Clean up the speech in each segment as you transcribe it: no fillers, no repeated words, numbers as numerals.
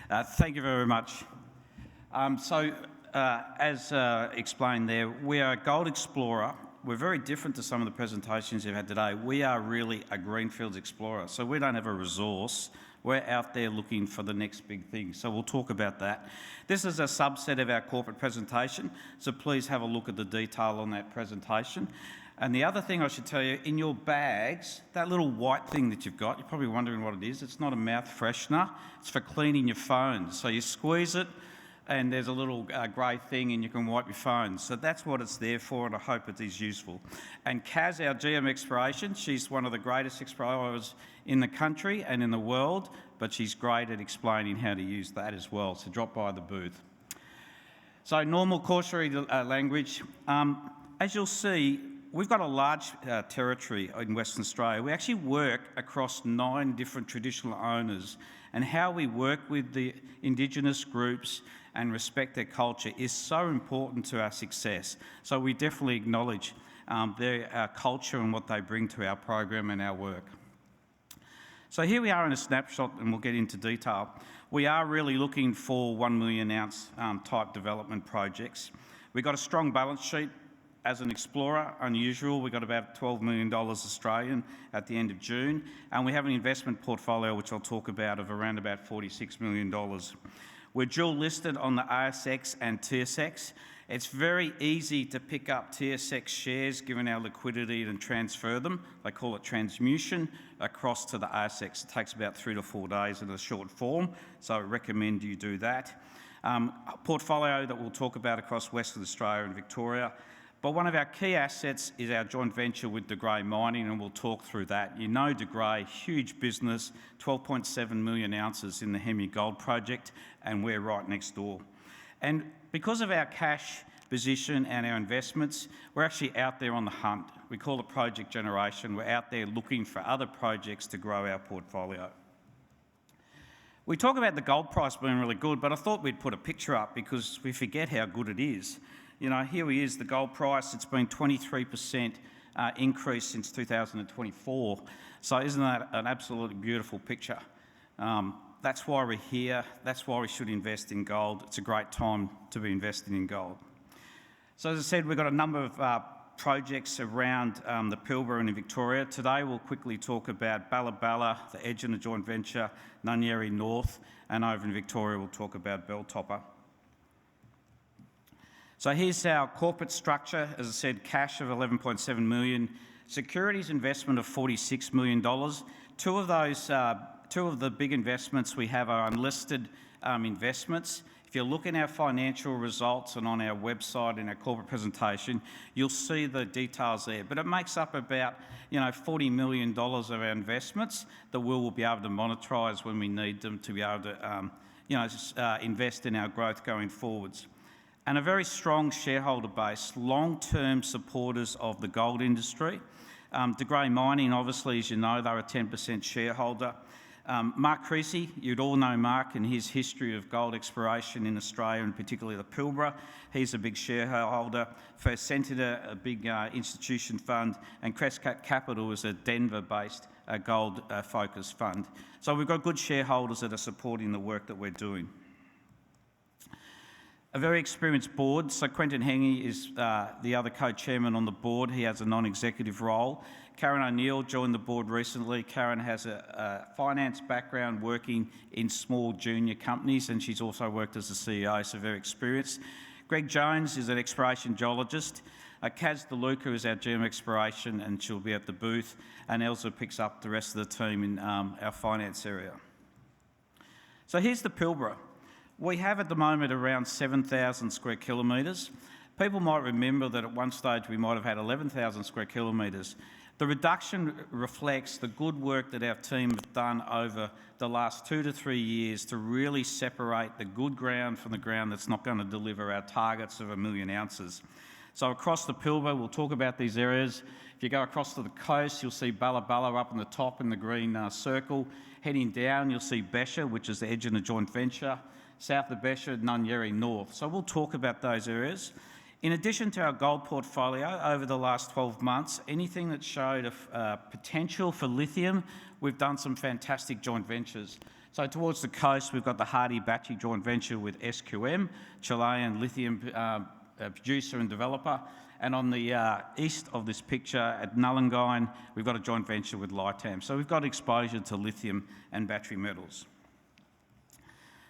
Thank you very much. As explained there, we are a gold explorer. We're very different to some of the presentations you've had today. We are really a greenfields explorer, so we don't have a resource. We're out there looking for the next big thing, so we'll talk about that. This is a subset of our corporate presentation, so please have a look at the detail on that presentation. And the other thing I should tell you, in your bags, that little white thing that you've got, you're probably wondering what it is. It's not a mouth freshener. It's for cleaning your phone. So you squeeze it, and there's a little grey thing, and you can wipe your phone. So that's what it's there for, and I hope it is useful. And Kaz, our GM Exploration, she's one of the greatest explorers in the country and in the world, but she's great at explaining how to use that as well. So drop by the booth. So normal cautionary language. As you'll see, we've got a large territory in Western Australia. We actually work across 9 different traditional owners, and how we work with the Indigenous groups and respect their culture is so important to our success. So we definitely acknowledge their culture and what they bring to our program and our work. So here we are in a snapshot, and we'll get into detail. We are really looking for 1 million ounce type development projects. We've got a strong balance sheet. As an explorer, unusual, we got about $12 million Australian at the end of June, and we have an investment portfolio, which I'll talk about, of around about $46 million. We're dual listed on the ASX and TSX. It's very easy to pick up TSX shares given our liquidity and transfer them. They call it transmutation across to the ASX. It takes about 3 to 4 days in a short form, so I recommend you do that. A portfolio that we'll talk about across Western Australia and Victoria. But one of our key assets is our joint venture with De Grey Mining, and we'll talk through that. You know De Grey, huge business, 12.7 million ounces in the Hemi Gold Project, and we're right next door. And because of our cash position and our investments, we're actually out there on the hunt. We call it project generation. We're out there looking for other projects to grow our portfolio. We talk about the gold price being really good, but I thought we'd put a picture up because we forget how good it is. You know, here he is, the gold price. It's been 23% increase since 2024. So isn't that an absolutely beautiful picture? That's why we're here. That's why we should invest in gold. It's a great time to be investing in gold. So as I said, we've got a number of projects around the Pilbara and in Victoria. Today we'll quickly talk about Balla Balla, the Egina joint venture, Nunyerry North, and over in Victoria we'll talk about Belltopper. So here's our corporate structure. As I said, cash of 11.7 million, securities investment of $46 million. Two of the big investments we have are unlisted investments. If you look in our financial results and on our website in our corporate presentation, you'll see the details there. But it makes up about $40 million of our investments that we will be able to monetize when we need them to be able to invest in our growth going forwards. And a very strong shareholder base, long-term supporters of the gold industry. De Grey Mining, obviously, as you know, they're a 10% shareholder. Mark Creasy, you'd all know Mark and his history of gold exploration in Australia and particularly the Pilbara. He's a big shareholder. First Senator, a big institution fund, and Crescat Capital is a Denver-based gold-focused fund. So we've got good shareholders that are supporting the work that we're doing. A very experienced board. So Quentin Hengy is the other co-chairman on the board. He has a non-executive role. Karen O'Neill joined the board recently. Karen has a finance background working in small junior companies, and she's also worked as a CEO, so very experienced. Greg Jones is an exploration geologist. Kaz DeLuca is our GM Exploration, and she'll be at the booth. And Elsa picks up the rest of the team in our finance area. So here's the Pilbara. We have at the moment around 7,000 square kilometres. People might remember that at one stage we might have had 11,000 square kilometres. The reduction reflects the good work that our team have done over the last 2 to 3 years to really separate the good ground from the ground that's not going to deliver our targets of 1 million ounces. So across the Pilbara, we'll talk about these areas. If you go across to the coast, you'll see Balla Balla up in the top in the green circle. Heading down, you'll see Becher, which is the Egina joint venture. South of Becher, Nunyerry North. So we'll talk about those areas. In addition to our gold portfolio, over the last 12 months, anything that showed a potential for lithium we've done some fantastic joint ventures. So towards the coast, we've got the Hardy Battery joint venture with SQM, Chilean lithium producer and developer. And on the east of this picture at Nullagine, we've got a joint venture with Litam. So we've got exposure to lithium and battery metals.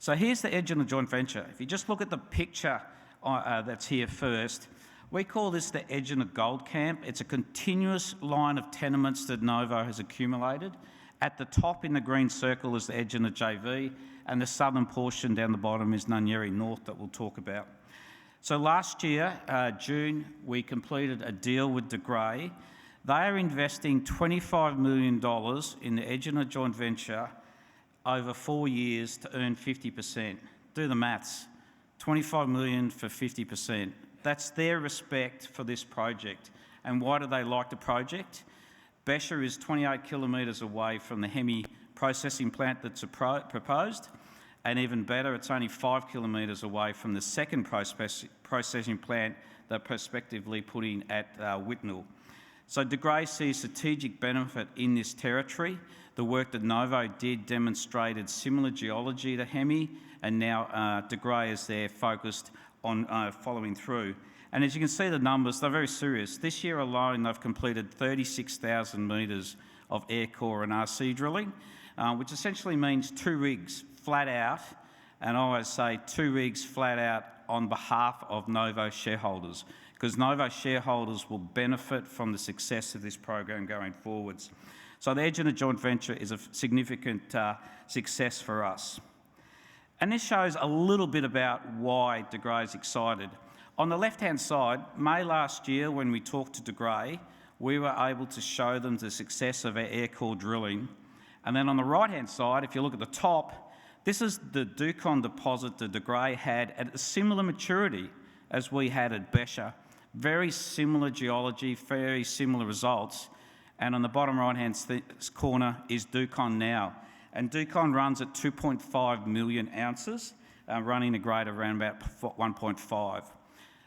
So here's the edge of the joint venture. If you just look at the picture that's here first, we call this the edge of the gold camp. It's a continuous line of tenements that Novo has accumulated. At the top in the green circle is the edge of the JV, and the southern portion down the bottom is Nunyerry North that we'll talk about. So last year, June, we completed a deal with De Grey. They are investing $25 million in the Egina joint venture over 4 years to earn 50%. Do the maths. 25 million for 50%. That's their respect for this project. And why do they like the project? Becher is 28 kilometres away from the Hemi processing plant that's proposed. And even better, it's only 5 kilometres away from the second processing plant they're prospectively putting at Whitnall. So De Grey sees strategic benefit in this territory. The work that Novo did demonstrated similar geology to Hemi, and now De Grey is there focused on following through. And as you can see the numbers, they're very serious. This year alone, they've completed 36,000 metres of air core and RC drilling, which essentially means 2 rigs flat out, and I always say 2 rigs flat out on behalf of Novo shareholders, because Novo shareholders will benefit from the success of this program going forwards. So the Egina joint venture is a significant success for us. And this shows a little bit about why De Grey is excited. On the left-hand side, May last year, when we talked to De Grey, we were able to show them the success of our air core drilling. And then on the right-hand side, if you look at the top, this is the Ducon deposit that De Grey had at a similar maturity as we had at Becher. Very similar geology, very similar results. And on the bottom right-hand corner is Ducon now. And Ducon runs at 2.5 million ounces, running a grade of around about 1.5.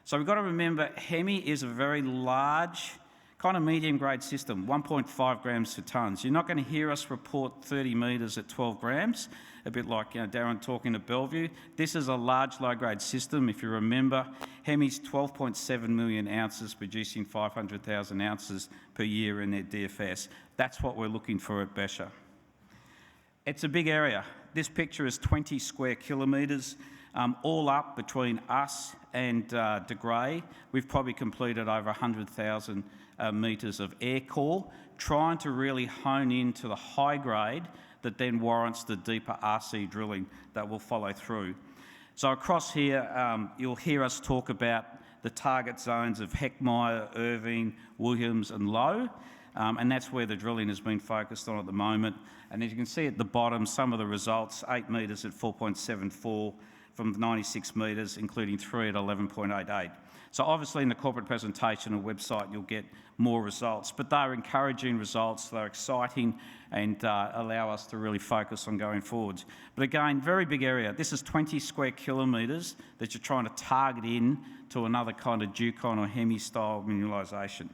So we've got to remember, Hemi is a very large, kind of medium grade system, 1.5 grams per tonne. So you're not going to hear us report 30 metres at 12 grams, a bit like Darren talking to Bellevue. This is a large low grade system. If you remember, Hemi's 12.7 million ounces, producing 500,000 ounces per year in their DFS. That's what we're looking for at Becher. It's a big area. This picture is 20 square kilometres. All up between us and De Grey, we've probably completed over 100,000 metres of air core, trying to really hone into the high grade that then warrants the deeper RC drilling that will follow through. So across here, you'll hear us talk about the target zones of Heckmeyer, Irving, Williams and Lowe, and that's where the drilling has been focused on at the moment. And as you can see at the bottom, some of the results, 8 metres at 4.74, from 96 metres, including 3 at 11.88. So obviously in the corporate presentation or website, you'll get more results, but they're encouraging results, they're exciting, and allow us to really focus on going forwards. But again, very big area. This is 20 square kilometres that you're trying to target in to another kind of Ducon or Hemi-style mineralisation.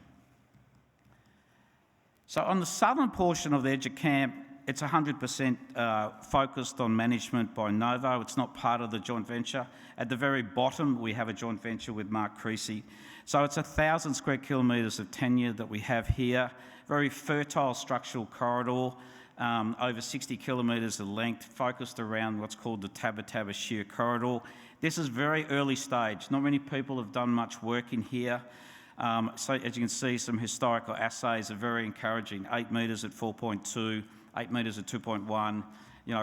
So on the southern portion of the edge of camp, it's 100% focused on management by Novo. It's not part of the joint venture. At the very bottom, we have a joint venture with Mark Creasy. So it's 1,000 square kilometres of tenure that we have here. Very fertile structural corridor, over 60 kilometres of length, focused around what's called the Tabba Tabba Shear Corridor. This is very early stage. Not many people have done much work in here. So as you can see, some historical assays are very encouraging. 8 metres at 4.2. 8 metres at 2.1,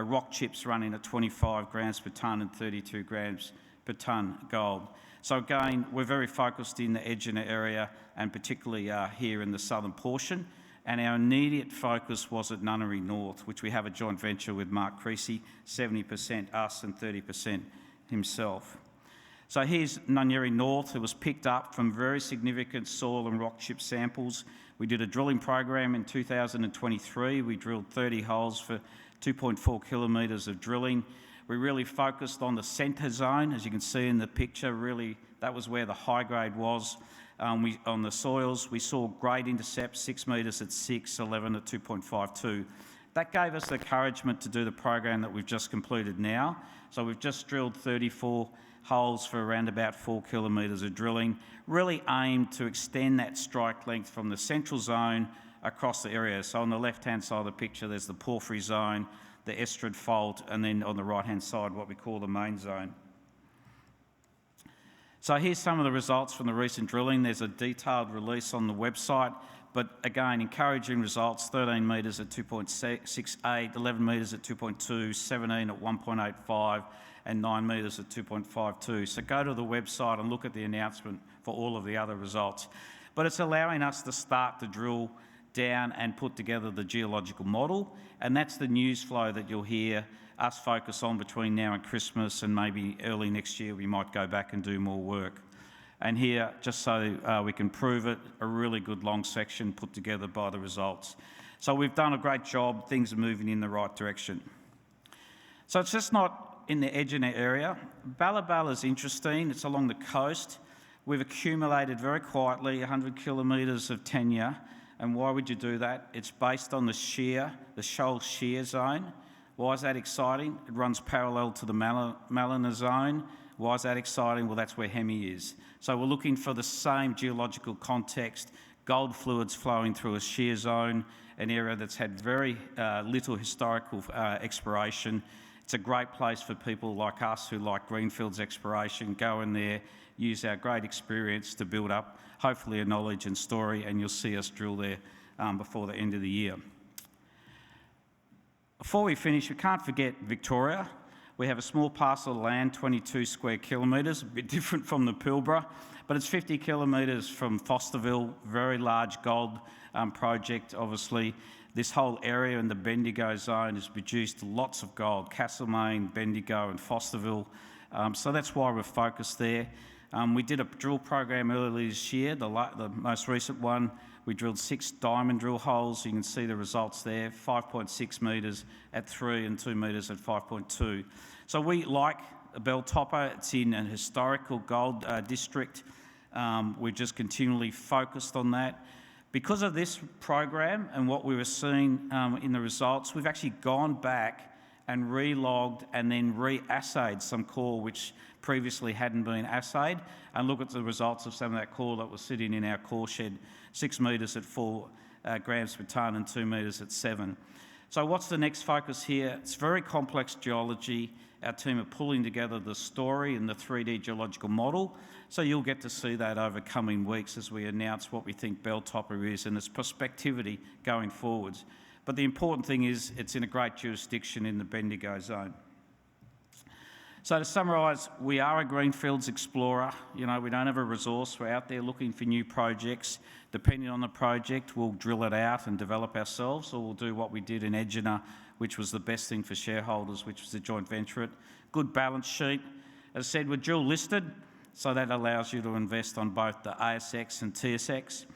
rock chips running at 25 grams per tonne and 32 grams per tonne gold. So again, we're very focused in the Egina area and particularly here in the southern portion. And our immediate focus was at Nunyerry North, which we have a joint venture with Mark Creasy, 70% us and 30% himself. So here's Nunyerry North. It was picked up from very significant soil and rock chip samples. We did a drilling program in 2023. We drilled 30 holes for 2.4 kilometres of drilling. We really focused on the centre zone. As you can see in the picture, really that was where the high grade was. On the soils, we saw grade intercepts, 6 metres at 6, 11 at 2.52. That gave us the encouragement to do the program that we've just completed now. So we've just drilled 34 holes for around about 4 kilometres of drilling, really aimed to extend that strike length from the central zone across the area. So on the left-hand side of the picture, there's the porphyry zone, the Estrad fault, and then on the right-hand side, what we call the main zone. So here's some of the results from the recent drilling. There's a detailed release on the website, but again, encouraging results: 13 metres at 2.68, 11 metres at 2.2, 17 at 1.85, and 9 metres at 2.52. So go to the website and look at the announcement for all of the other results. But it's allowing us to start to drill down and put together the geological model, and that's the news flow that you'll hear us focus on between now and Christmas, and maybe early next year we might go back and do more work. And here, just so we can prove it, a really good long section put together by the results. So we've done a great job, things are moving in the right direction. So it's just not in the Egina area. Balla is interesting, it's along the coast. We've accumulated very quietly 100 kilometres of tenure. And why would you do that? It's based on the Shoal Shear zone. Why is that exciting? It runs parallel to the Malina zone. Why is that exciting? Well, that's where Hemi is. So we're looking for the same geological context, gold fluids flowing through a shear zone, an area that's had very little historical exploration. It's a great place for people like us who like greenfields exploration. Go in there, use our great experience to build up, hopefully, a knowledge and story, and you'll see us drill there before the end of the year. Before we finish, we can't forget Victoria. We have a small parcel of land, 22 square kilometres, a bit different from the Pilbara, but it's 50 kilometres from Fosterville, very large gold project, obviously. This whole area in the Bendigo zone has produced lots of gold, Castlemaine, Bendigo and Fosterville. So that's why we're focused there. We did a drill program earlier this year, the most recent one. We drilled 6 diamond drill holes. You can see the results there, 5.6 metres at 3 and 2 metres at 5.2. So we like Belltopper. It's in an historical gold district. We're just continually focused on that. Because of this program and what we were seeing in the results, we've actually gone back and re-logged and then re-assayed some core which previously hadn't been assayed, and look at the results of some of that core that was sitting in our core shed, 6 metres at 4 grams per tonne and 2 metres at 7. So what's the next focus here? It's very complex geology. Our team are pulling together the story and the 3D geological model, so you'll get to see that over coming weeks as we announce what we think Belltopper is and its prospectivity going forwards. But the important thing is it's in a great jurisdiction in the Bendigo zone. So to summarise, we are a greenfields explorer. You know, we don't have a resource. We're out there looking for new projects. Depending on the project, we'll drill it out and develop ourselves, or we'll do what we did in Egina, which was the best thing for shareholders, which was a joint venture it. Good balance sheet. As I said, we're dual listed, so that allows you to invest on both the ASX and TSX.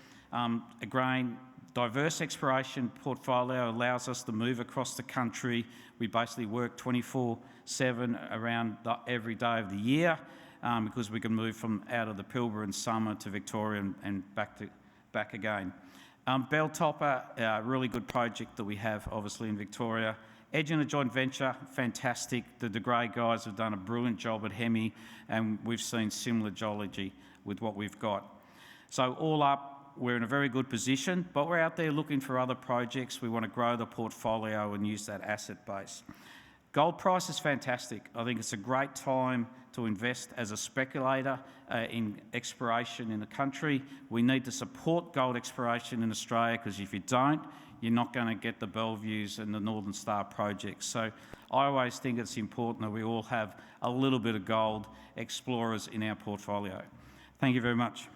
Again, diverse exploration portfolio allows us to move across the country. We basically work 24/7 around every day of the year because we can move from out of the Pilbara in summer to Victoria and back again. Belltopper, a really good project that we have obviously in Victoria. Egina joint venture, fantastic. The De Grey guys have done a brilliant job at Hemi, and we've seen similar geology with what we've got. So all up, we're in a very good position, but we're out there looking for other projects. We want to grow the portfolio and use that asset base. Gold price is fantastic. I think it's a great time to invest as a speculator in exploration in the country. We need to support gold exploration in Australia, because if you don't, you're not going to get the Bellevues and the Northern Star projects. So I always think it's important that we all have a little bit of gold explorers in our portfolio. Thank you very much.